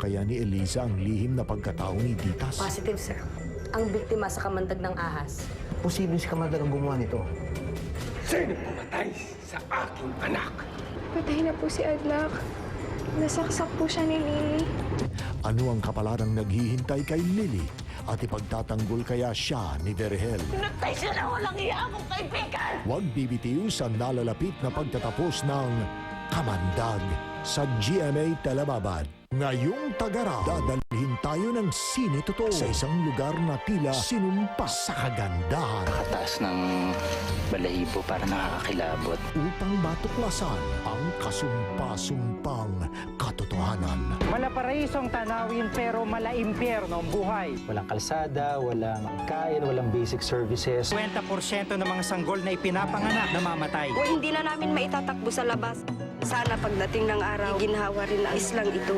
kaya ni Eliza ang lihim na pagkatao ni Ditas? Positive, sir. Ang biktima sa kamantag ng ahas. Posibleng si Commander ang gumawa nito. Sino pumatay sa aking anak? Patay na po si Adlak. Nasaksak po siya ni Lily. Ano ang kapalarang naghihintay kay Lily? At ipagtatanggol kaya siya ni Vergel? Nagtay siya na walang iya akong kaibigan! Huwag bibitiw sa nalalapit na pagtatapos ng Kamandag sa GMA Telebabad. Ngayong tagaraw, dadalhin tayo ng sine totoo sa isang lugar na tila sinumpa sa kagandahan Kataas ng balahibo para nakakakilabot. upang matuklasan ang kasumpa-sumpang katotohanan. Malaparaiso ang tanawin pero malaimpyerno ang buhay. Walang kalsada, walang kain, walang basic services. 20% ng mga sanggol na ipinapanganak namamatay. Kung hindi na namin maitatakbo sa labas, sana pagdating ng araw, ginhawa rin ang islang ito.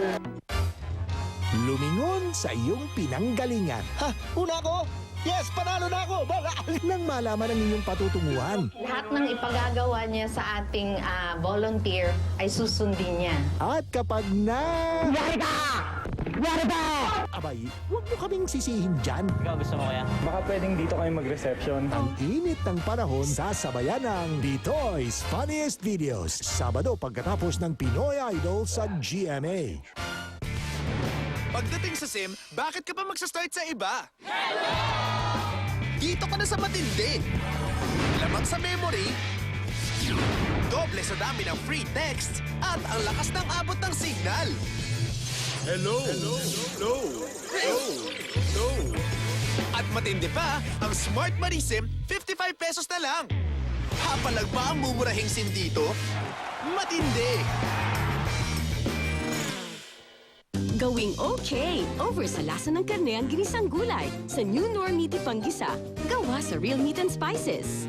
Lumingon sa iyong pinanggalingan. Ha? Una ako? Yes, panalo na ako! Nang malaman ang inyong patutunguhan. Lahat ng ipagagawa niya sa ating volunteer ay susundin niya. At kapag na... Yari ka! Yari ka! Abay, huwag mo kaming sisihin dyan. Ikaw gusto mo kaya? Baka pwedeng dito kayo mag-reception. Ang init ng panahon, sasabayan ng Ditoy's Funniest Videos. Sabado pagkatapos ng Pinoy Idol sa GMA. Pagdating sa sim, bakit ka pa magsa-start sa iba? Hello! Dito ka na sa matindi. Lamang sa memory, doble sa dami ng free text, at ang lakas ng abot ng signal. Hello! Hello! Hello! Hello! Hello! At matindi pa, ang Smart Money SIM, 55 pesos na lang. Hapalag ba ang mumurahing SIM dito? Matindi! Gawing okay over sa lasa ng karne ang ginisang gulay sa New Normiti Panggisa, gawa sa real meat and spices.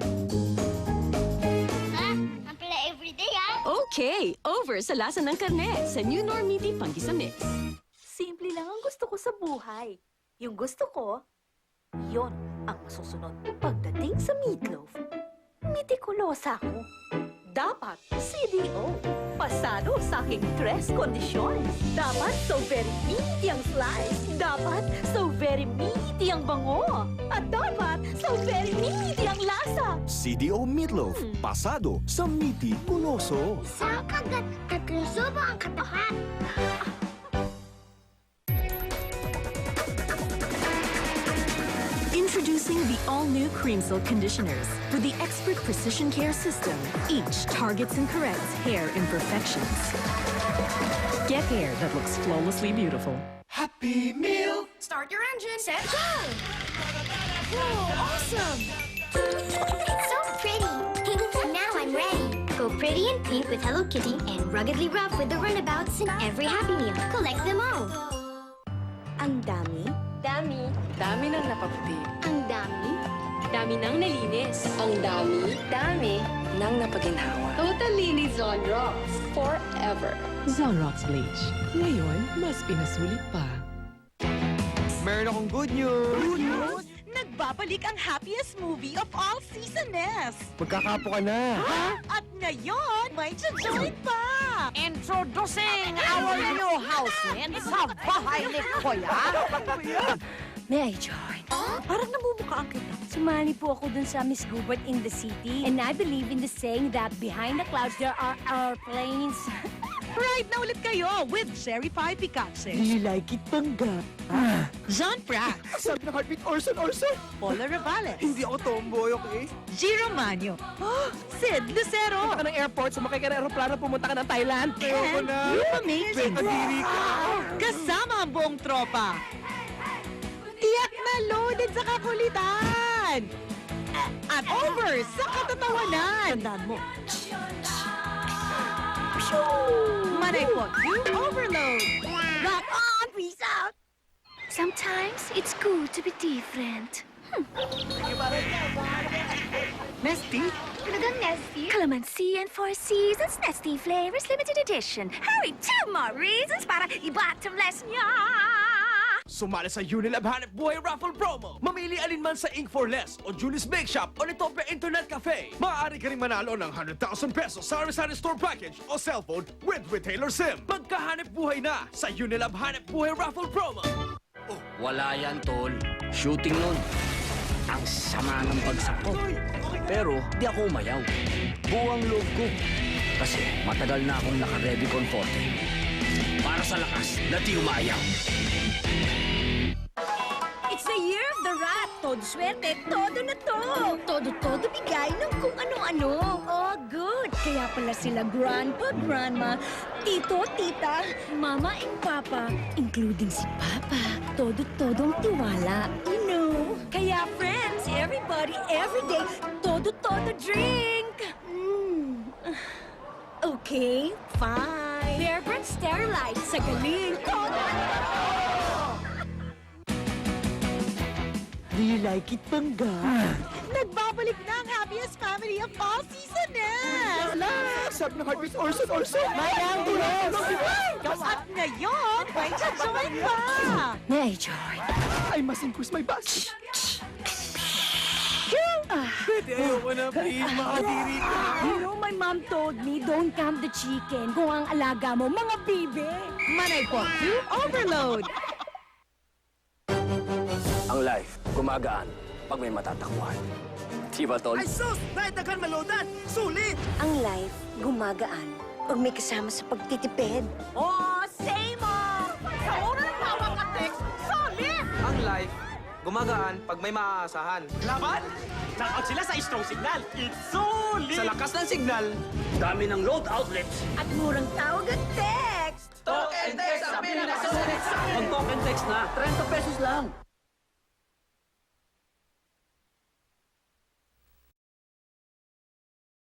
Ang pala everyday, Okay over sa lasa ng karne sa New Normiti Panggisa Mix. Simple lang ang gusto ko sa buhay. Yung gusto ko, yon ang masusunod. Pagdating sa meatloaf, mitikulosa ako. Dapat CDO. Pasado sa aking tres kondisyon. Dapat so very meaty ang slice. Dapat so very meaty ang bango. At dapat so very meaty ang lasa. CDO Meatloaf. Pasado sa Miti Kuloso. Sa kagat, tatlong ang katapat. Introducing the all-new Cream Silk Conditioners with the expert precision care system. Each targets and corrects hair imperfections. Get hair that looks flawlessly beautiful. Happy Meal! Start your engine, set, go! Whoa, awesome! It's so pretty. Now I'm ready. Go pretty in pink with Hello Kitty and ruggedly rough with the runabouts in every Happy Meal. Collect them all. Ang dami. Dami. Dami ng napaputi. Ang dami. Dami nang nalinis. Ang dami. Dami ng napaginhawa. Totally ni Zonrox. Forever. Zonrox Bleach. Ngayon, mas pinasulit pa. Meron akong good news! Good news! Nagbabalik ang happiest movie of all seasoness. Magkakapo ka na! At ngayon, may jojoin pa! Introducing our new housemate sa bahay ni Kuya. May I join? Parang namumukhaan kita. Sumali po ako dun sa Miss Gubert in the City. And I believe in the saying that behind the clouds there are airplanes. Ride na ulit kayo with Sherry Pie Picaxe. You like it, Pangga? John Pratt. Sabi ng heartbeat, Orson! Paula Ravales. Hindi ako tomboy, okay? Giro Manyo. Sid Lucero. Punta ka ng airport, sumakay ka ng aeroplano, pumunta ka ng Thailand. Ayoko And na! amazing. Pagdiri ka! Kasama ang buong tropa. Tiyak na loaded sa kakulitan. At over sa katatawanan. Tandaan mo. Manay po, you overload. Rock on, peace out. Sometimes it's good to be different. Nesty. Talagang Nesty? Calamansi and Four Seasons Nesty Flavors Limited Edition. Hurry, 2 more reasons para i-bottomless niya! Sumali sa Unilab Hanap Buhay Raffle Promo. Mamili alinman sa Ink for Less o Julie's Bake Shop o Litopia Internet Cafe. Maaari ka rin manalo ng 100,000 pesos sa Arisari Store Package o cellphone with retailer SIM. Magkahanap buhay na sa Unilab Hanap Buhay Raffle Promo. Wala yan, tol. Shooting nun. Ang sama ng bagsak ko. Pero di ako umayaw. Buwang loob ko. Kasi matagal na akong naka-Revicon Forte. Para sa lakas na di umayaw. It's the year of the rat. Todo swerte, todo na to. Todo bigay ng kung ano-ano. Oh, good. Kaya pala sila grandpa, grandma, tito, tita, mama and papa, including si papa. Todo-todong tiwala. You know. Kaya friends, everybody, every day, todo drink. Okay, fine. Bear Brand Sterilite sa galing. Do you like it, Tangga? Nagbabalik na ang happiest family of all seasoners! Sabi ng Heartbeat Orson. Mayang Gulos! At ngayon, may join pa! Na-enjoy. I must increase my bus. Pwede ayoko na, please. Makadiri ka. You know, my mom told me, don't count the chicken kung ang alaga mo, mga bibe. Manay po, overload! Ang life, gumagaan pag may matatakbuhan. Diba, tol? Ay, sus! Naitagan malodan! Sulit! Ang life, gumagaan pag may kasama sa pagtitipid. Oh, same oh! Sa una ng mapapateks, solid! Ang life, gumagaan pag may maaasahan. Laban! Knockout sila sa strong signal. It's solid! Sa lakas ng signal, Dami ng load outlets. At murang tawag at text. Talk and text ang pinakasulit sa Pag talk and text na, 30 pesos lang.